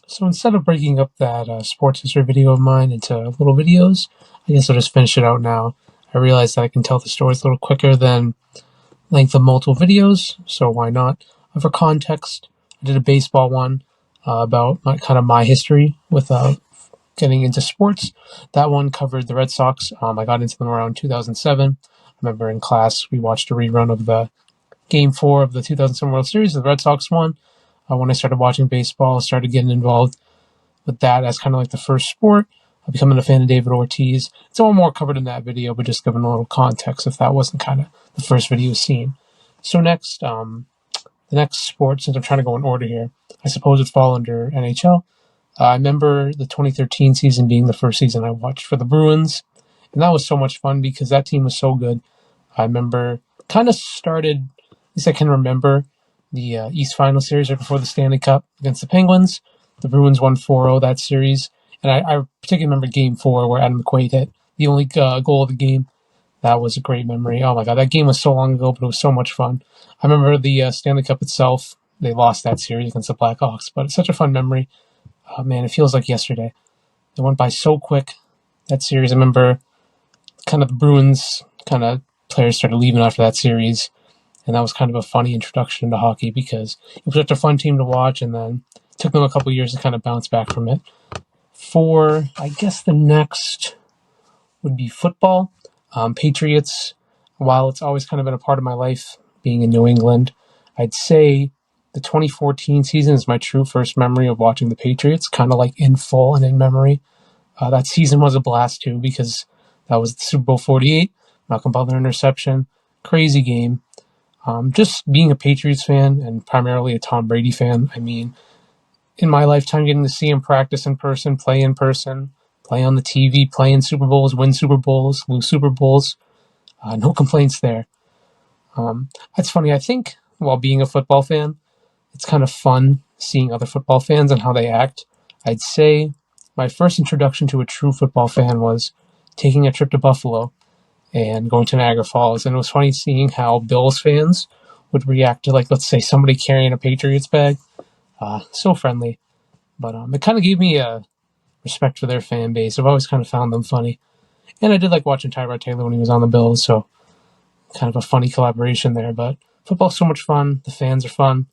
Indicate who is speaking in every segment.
Speaker 1: So instead of breaking up that sports history video of mine into little videos, I guess I'll just finish it out now. I realized that I can tell the stories a little quicker than length of multiple videos, so why not? For context, I did a baseball one about kind of my history with getting into sports. That one covered the Red Sox. I got into them around 2007. I remember in class we watched a rerun of the Game 4 of the 2007 World Series. The Red Sox won. When I started watching baseball, I started getting involved with that as kind of like the first sport. I'm becoming a fan of David Ortiz. It's all more covered in that video, but just giving a little context if that wasn't kind of the first video seen. So next, the next sport, since I'm trying to go in order here, I suppose it'd fall under NHL. I remember the 2013 season being the first season I watched for the Bruins, and that was so much fun because that team was so good. I remember kind of started, at least I can remember, the East Final Series right before the Stanley Cup against the Penguins. The Bruins won 4-0 that series, and I particularly remember Game 4 where Adam McQuaid hit the only goal of the game. That was a great memory. Oh my god, that game was so long ago, but it was so much fun. I remember the Stanley Cup itself. They lost that series against the Blackhawks, but it's such a fun memory. Oh man, it feels like yesterday. It went by so quick, that series. I remember kind of the Bruins kind of players started leaving after that series, and that was kind of a funny introduction to hockey because it was such a fun team to watch, and then it took them a couple of years to kind of bounce back from it. For, I guess the next would be football. Patriots, while it's always kind of been a part of my life being in New England, I'd say the 2014 season is my true first memory of watching the Patriots, kind of like in full and in memory. That season was a blast too because that was the Super Bowl 48, Malcolm Butler interception, crazy game. Just being a Patriots fan and primarily a Tom Brady fan, I mean, in my lifetime, getting to see him practice in person, play on the TV, play in Super Bowls, win Super Bowls, lose Super Bowls, no complaints there. That's funny. I think while being a football fan, it's kind of fun seeing other football fans and how they act. I'd say my first introduction to a true football fan was taking a trip to Buffalo and going to Niagara Falls. And it was funny seeing how Bills fans would react to, like, let's say somebody carrying a Patriots bag. So friendly. But it kind of gave me a respect for their fan base. I've always kind of found them funny. And I did like watching Tyrod Taylor when he was on the Bills, so kind of a funny collaboration there. But football's so much fun. The fans are fun.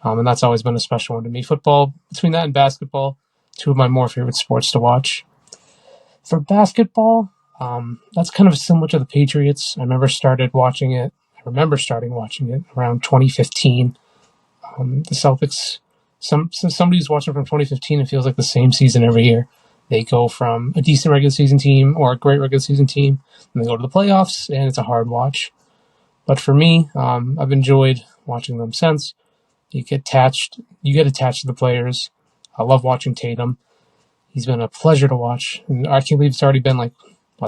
Speaker 1: And that's always been a special one to me. Football, between that and basketball, two of my more favorite sports to watch. For basketball, that's kind of similar to the Patriots. I remember starting watching it around 2015. The Celtics, somebody who's watching from 2015, it feels like the same season every year. They go from a decent regular season team or a great regular season team, and they go to the playoffs, and it's a hard watch. But for me, I've enjoyed watching them since. You get attached to the players. I love watching Tatum. He's been a pleasure to watch. And I can't believe it's already been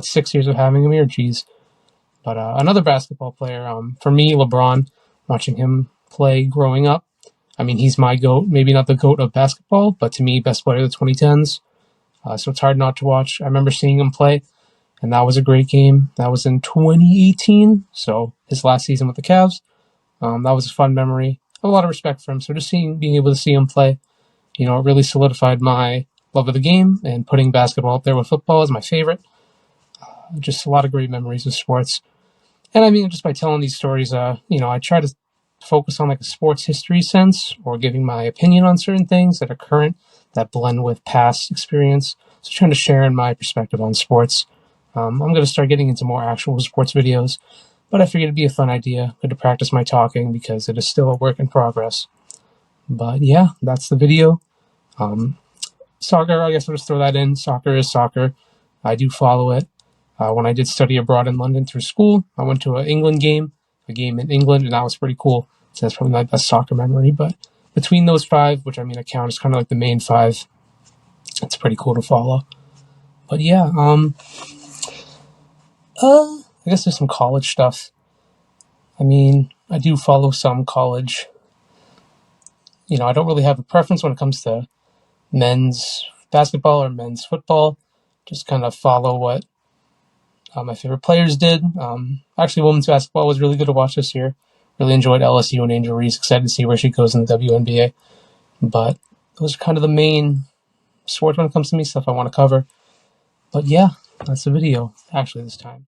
Speaker 1: 6 years of having him here. Jeez. But another basketball player, for me, LeBron, watching him play growing up. I mean, he's my GOAT. Maybe not the GOAT of basketball, but to me, best player of the 2010s. So it's hard not to watch. I remember seeing him play, and that was a great game. That was in 2018, so his last season with the Cavs. That was a fun memory. I have a lot of respect for him. So just being able to see him play, it really solidified my love of the game, and putting basketball up there with football is my favorite. Just a lot of great memories of sports. And I mean, just by telling these stories, I try to focus on a sports history sense or giving my opinion on certain things that are current that blend with past experience. So trying to share in my perspective on sports. I'm going to start getting into more actual sports videos, but I figured it'd be a fun idea. Good to practice my talking because it is still a work in progress. But yeah, that's the video. Soccer, I guess I'll just throw that in. Soccer is soccer. I do follow it. When I did study abroad in London through school, I went to a game in England, and that was pretty cool. So that's probably my best soccer memory. But between those five, which I count as kind of like the main five, it's pretty cool to follow. But yeah, I guess there's some college stuff. I do follow some college. I don't really have a preference when it comes to men's basketball or men's football. Just kind of follow what my favorite players did. Actually, women's basketball was really good to watch this year. Really enjoyed LSU and Angel Reese. Excited to see where she goes in the WNBA. But those are kind of the main sports when it comes to me, stuff I want to cover. But yeah, that's the video, actually, this time.